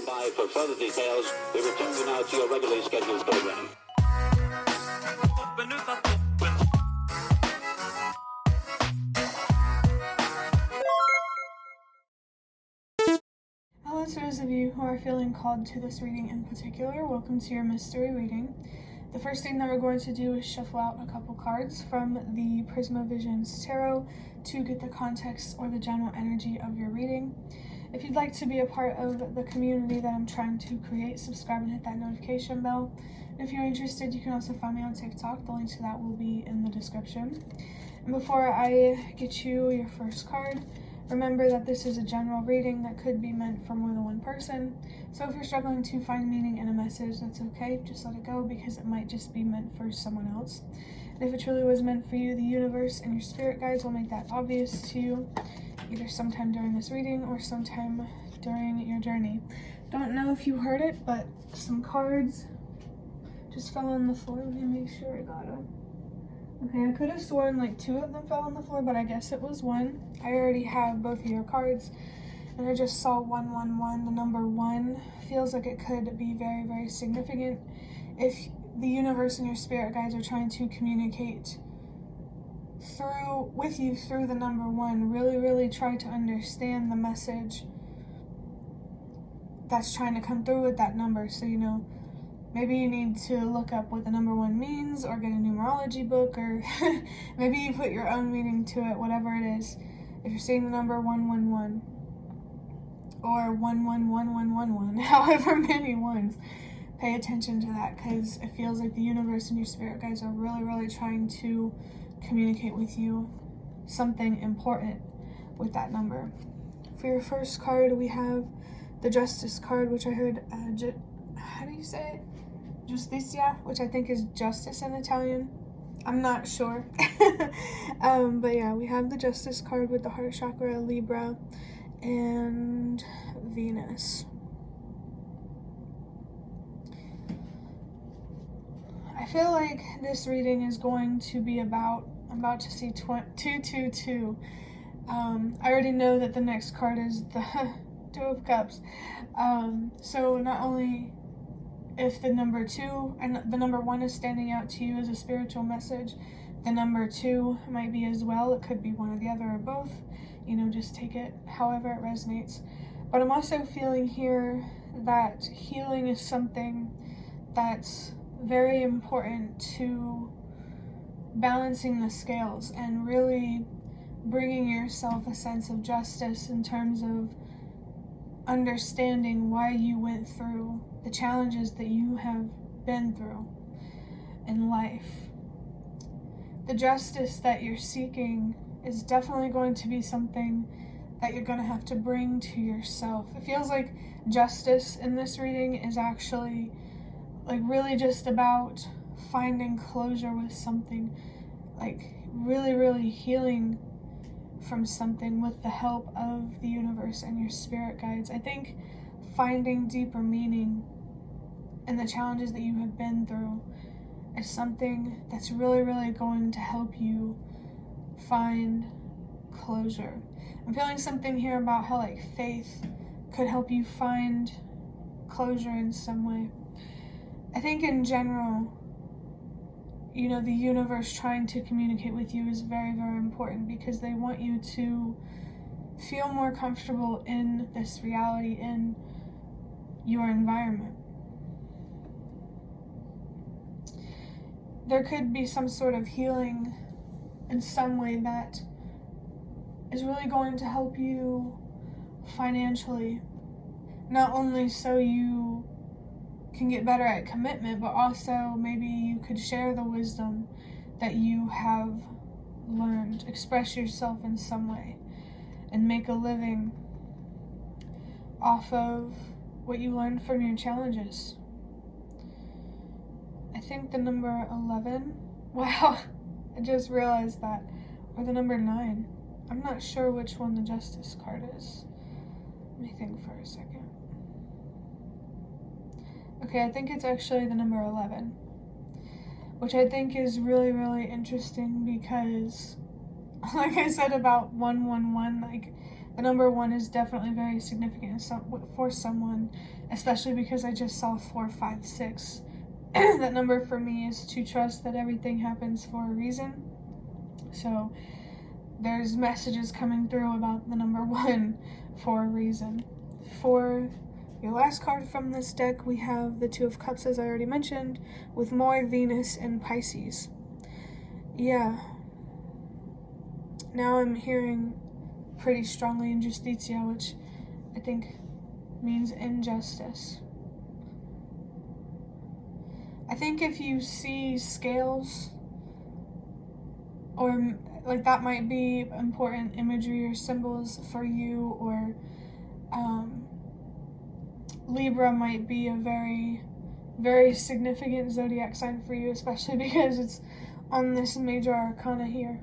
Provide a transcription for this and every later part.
stand by for further details. We return you now to your regularly scheduled program. Hello to those of you who are feeling called to this reading in particular. Welcome to your mystery reading. The first thing that we're going to do is shuffle out a couple cards from the Prisma Visions Tarot to get the context or the general energy of your reading. If you'd like to be a part of the community that I'm trying to create, subscribe and hit that notification bell. And if you're interested, you can also find me on TikTok. The link to that will be in the description. And before I get you your first card, remember that this is a general reading that could be meant for more than one person. So if you're struggling to find meaning in a message, that's okay. Just let it go because it might just be meant for someone else. And if it truly was meant for you, the universe and your spirit guides will make that obvious to you, either sometime during this reading or sometime during your journey. Don't know if you heard it, but some cards just fell on the floor. Let me make sure I got them. Okay, I could have sworn like 2 of them fell on the floor, but I guess it was 1. I already have both of your cards, and I just saw 111. The number 1 feels like it could be very, very significant. If the universe and your spirit guides are trying to communicate with you through the number 1, really try to understand the message that's trying to come through with that number. So, maybe you need to look up what the number 1 means or get a numerology book, or maybe you put your own meaning to it, whatever it is. If you're seeing the number 111 or 111111, however many ones, pay attention to that because it feels like the universe and your spirit guides are really trying to communicate with you something important with that number. For your first card, we have the Justice card, which I heard, how do you say it? Giustizia, which I think is justice in Italian. I'm not sure. But yeah, we have the Justice card with the heart chakra, Libra, and Venus. I feel like this reading is going to be about, I'm about to see 222. I already know that the next card is the 2 of Cups. So not only if the number 2 and the number 1 is standing out to you as a spiritual message, the number 2 might be as well. It could be one or the other or both. Just take it however it resonates. But I'm also feeling here that healing is something that's very important to balancing the scales and really bringing yourself a sense of justice in terms of understanding why you went through the challenges that you have been through in life. The justice that you're seeking is definitely going to be something that you're going to have to bring to yourself. It feels like justice in this reading is actually like really just about finding closure with something, like really healing from something with the help of the universe and your spirit guides. I think finding deeper meaning in the challenges that you have been through is something that's really going to help you find closure. I'm feeling something here about how faith could help you find closure in some way. I think in general, the universe trying to communicate with you is very important because they want you to feel more comfortable in this reality, in your environment. There could be some sort of healing in some way that is really going to help you financially, not only so you can get better at commitment, but also maybe you could share the wisdom that you have learned, express yourself in some way, and make a living off of what you learned from your challenges. I think the number 11, wow, I just realized that, or the number 9. I'm not sure which one the Justice card is. Let me think for a second. Okay, I think it's actually the number 11, which I think is really interesting because, like I said about 111, The number 1 is definitely very significant for someone, especially because I just saw 4, 5, 6. That number for me is to trust that everything happens for a reason. So there's messages coming through about the number 1 for a reason. For your last card from this deck, we have the 2 of Cups, as I already mentioned, with more Venus and Pisces. Yeah. Now I'm hearing pretty strongly injustitia, which I think means injustice. I think if you see scales, or like that might be important imagery or symbols for you, or Libra might be a very, very significant zodiac sign for you, especially because it's on this major arcana here.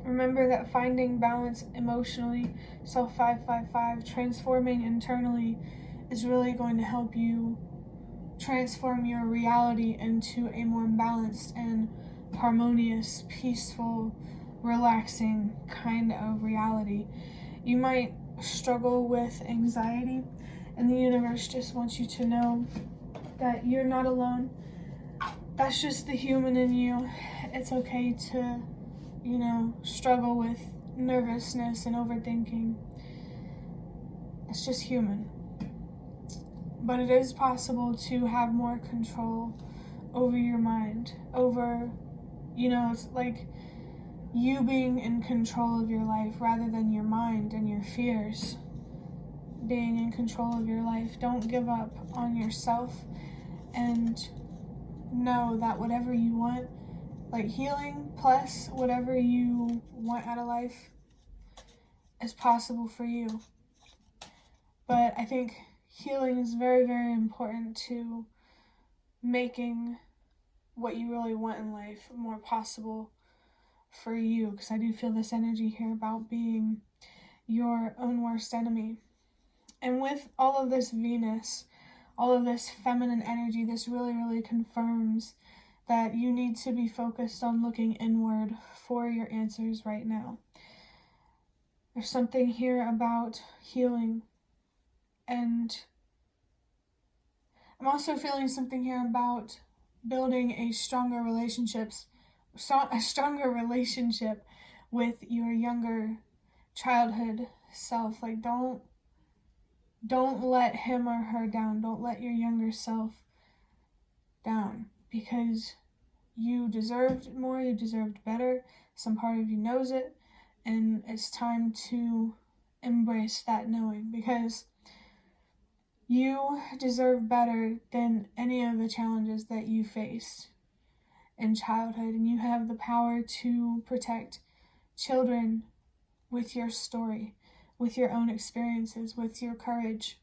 Remember that finding balance emotionally, so 555, transforming internally, is really going to help you transform your reality into a more balanced and harmonious, peaceful, relaxing kind of reality. You might struggle with anxiety, and the universe just wants you to know that you're not alone. That's just the human in you. It's okay to, struggle with nervousness and overthinking. It's just human. But it is possible to have more control over your mind, over, it's like you being in control of your life rather than your mind and your fears being in control of your life. Don't give up on yourself, and know that whatever you want, like healing plus whatever you want out of life, is possible for you. But I think healing is very, very important to making what you really want in life more possible for you, because I do feel this energy here about being your own worst enemy. And with all of this Venus, all of this feminine energy, this really, really confirms that you need to be focused on looking inward for your answers right now. There's something here about healing, and I'm also feeling something here about building a stronger relationship with your younger childhood self. Like, don't let him or her down. Don't let your younger self down, because you deserved more, you deserved better. Some part of you knows it, and it's time to embrace that knowing, because you deserve better than any of the challenges that you faced in childhood, and you have the power to protect children with your story, with your own experiences, with your courage,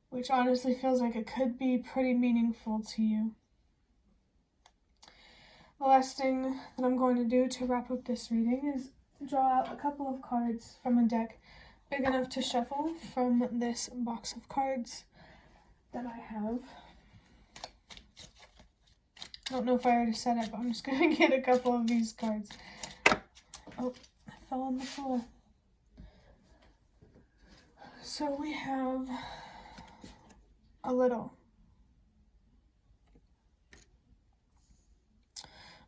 which honestly feels like it could be pretty meaningful to you. The last thing that I'm going to do to wrap up this reading is draw out a couple of cards from a deck big enough to shuffle from this box of cards that I have. I don't know if I already said it, but I'm just going to get a couple of these cards. Oh, I fell on the floor. So we have a little.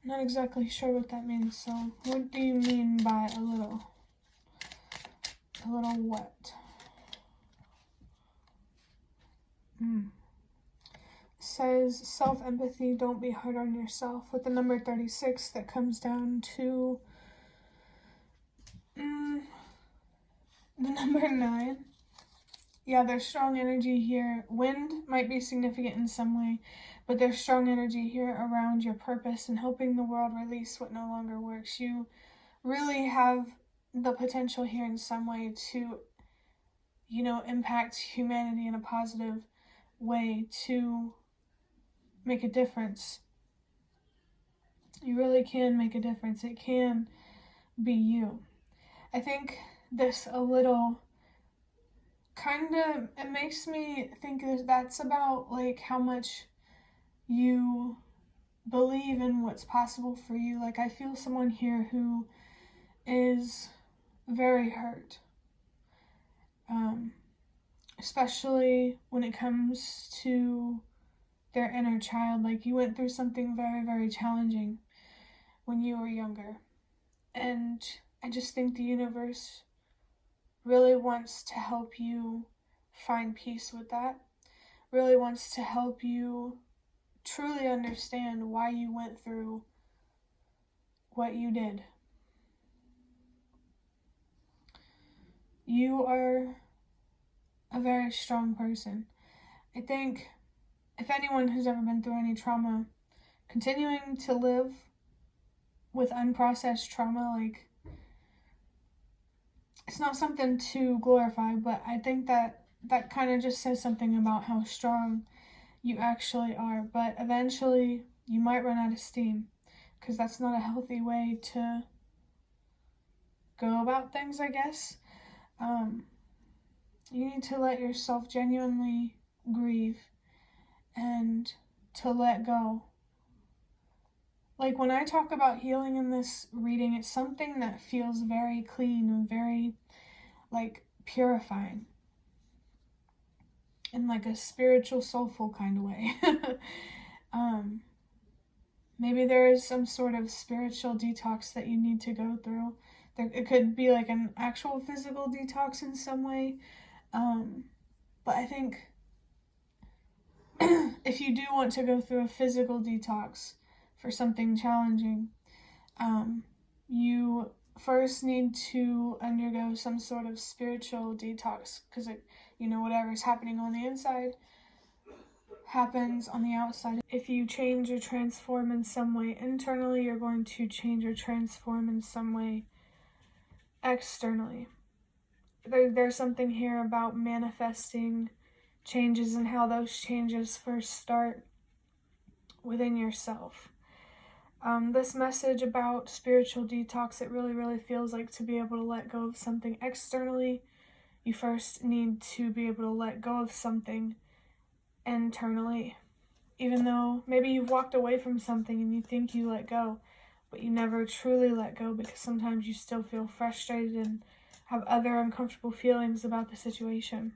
I'm not exactly sure what that means, so what do you mean by a little? A little what? It says self-empathy, don't be hard on yourself. With the number 36, that comes down to the number 9. Yeah, there's strong energy here. Wind might be significant in some way, but there's strong energy here around your purpose and helping the world release what no longer works. You really have the potential here in some way to, impact humanity in a positive way, to make a difference. You really can make a difference. It can be you. I think this a little it makes me think that's about like how much you believe in what's possible for you. Like, I feel someone here who is very hurt, especially when it comes to their inner child. Like, you went through something very, very challenging when you were younger. And I just think the universe really wants to help you find peace with that, really wants to help you truly understand why you went through what you did. You are a very strong person. I think if anyone has ever been through any trauma, continuing to live with unprocessed trauma, like, it's not something to glorify, but I think that kind of just says something about how strong you actually are. But eventually you might run out of steam, because that's not a healthy way to go about things, I guess. You need to let yourself genuinely grieve and to let go. Like, when I talk about healing in this reading, it's something that feels very clean and very, like, purifying in, like, a spiritual, soulful kind of way. Maybe there is some sort of spiritual detox that you need to go through. It could be like an actual physical detox in some way. But I think if you do want to go through a physical detox for something challenging, you first need to undergo some sort of spiritual detox, because whatever's happening on the inside happens on the outside. If you change or transform in some way internally, you're going to change or transform in some way externally. There's something here about manifesting changes and how those changes first start within yourself. This message about spiritual detox, it really, really feels like to be able to let go of something externally, you first need to be able to let go of something internally. Even though maybe you've walked away from something and you think you let go, but you never truly let go, because sometimes you still feel frustrated and have other uncomfortable feelings about the situation.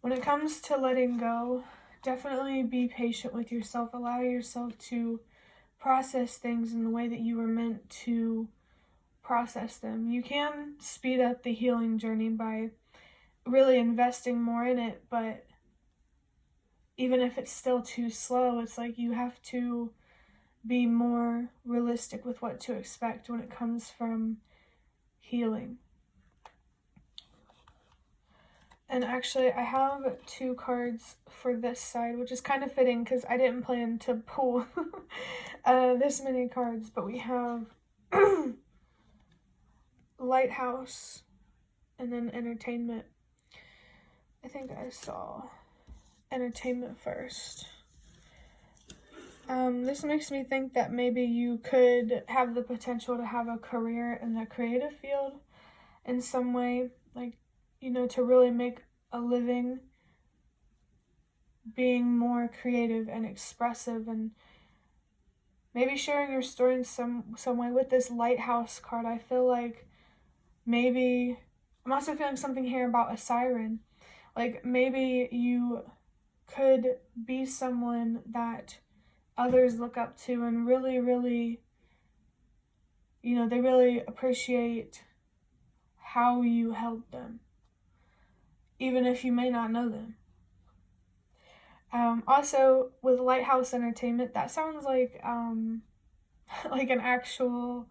When it comes to letting go, definitely be patient with yourself. Allow yourself to process things in the way that you were meant to process them. You can speed up the healing journey by really investing more in it, but even if it's still too slow, it's like you have to be more realistic with what to expect when it comes from healing. And actually, I have 2 cards for this side, which is kind of fitting because I didn't plan to pull this many cards, but we have Lighthouse and then Entertainment. I think I saw Entertainment first. This makes me think that maybe you could have the potential to have a career in the creative field in some way, like, to really make a living being more creative and expressive, and maybe sharing your story in some way. With this Lighthouse card, I feel like maybe I'm also feeling something here about a siren. Like, maybe you could be someone that others look up to and really, really, they really appreciate how you helped them, even if you may not know them. Also, with Lighthouse Entertainment, that sounds like like an actual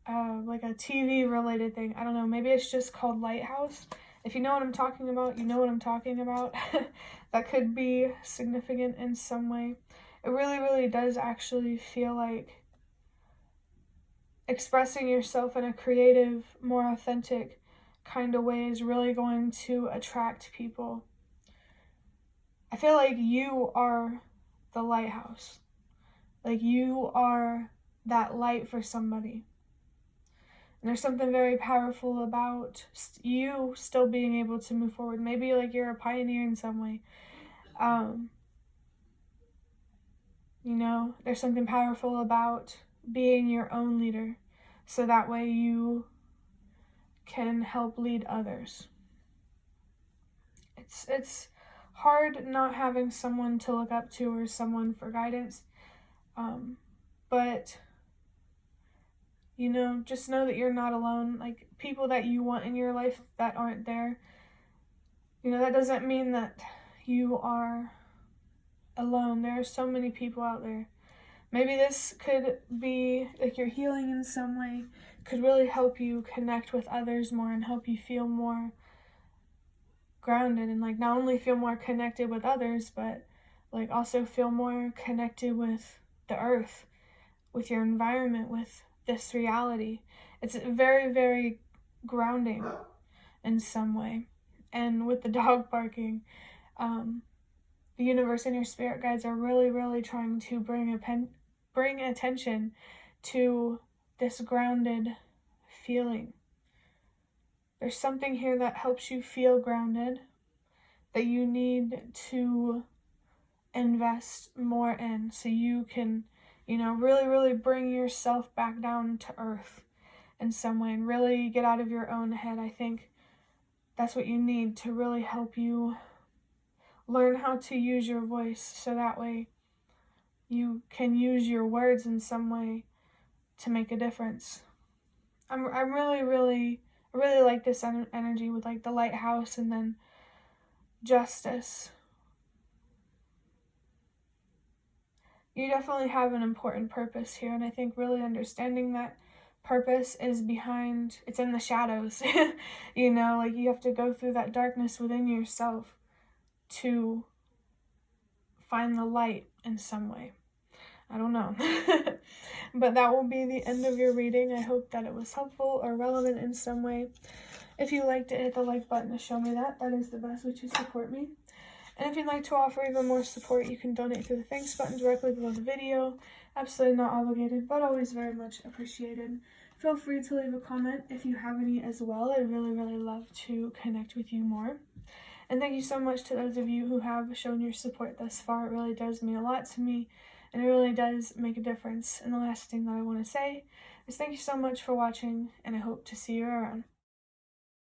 like a TV related thing. I don't know, maybe it's just called Lighthouse. If you know what I'm talking about, you know what I'm talking about. That could be significant in some way. It really, really does actually feel like expressing yourself in a creative, more authentic kind of way is really going to attract people. I feel like you are the lighthouse. Like, you are that light for somebody. And there's something very powerful about you still being able to move forward. Maybe like you're a pioneer in some way. You know, there's something powerful about being your own leader, so that way you can help lead others. It's hard not having someone to look up to or someone for guidance, but you know, just know that you're not alone. Like, people that you want in your life that aren't there, you know, that doesn't mean that you are alone. There are so many people out there. Maybe this could be like your healing in some way, could really help you connect with others more and help you feel more grounded, and like not only feel more connected with others, but like also feel more connected with the earth, with your environment, with this reality. It's very, very grounding in some way. And with the dog barking, the universe and your spirit guides are really, really trying to bring attention to this grounded feeling. There's something here that helps you feel grounded that you need to invest more in, so you can, you know, really, really bring yourself back down to earth in some way and really get out of your own head. I think that's what you need to really help you learn how to use your voice, so that way you can use your words in some way to make a difference. I really like this energy with like the lighthouse and then justice. You definitely have an important purpose here, and I think really understanding that purpose is it's in the shadows. You know, like you have to go through that darkness within yourself to find the light in some way. I don't know. But that will be the end of your reading. I hope that it was helpful or relevant in some way. If you liked it, hit the like button to show me that. That is the best way to support me. And if you'd like to offer even more support, you can donate through the thanks button directly below the video. Absolutely not obligated, but always very much appreciated. Feel free to leave a comment if you have any as well. I'd really, really love to connect with you more. And thank you so much to those of you who have shown your support thus far. It really does mean a lot to me, and it really does make a difference. And the last thing that I want to say is thank you so much for watching, and I hope to see you around.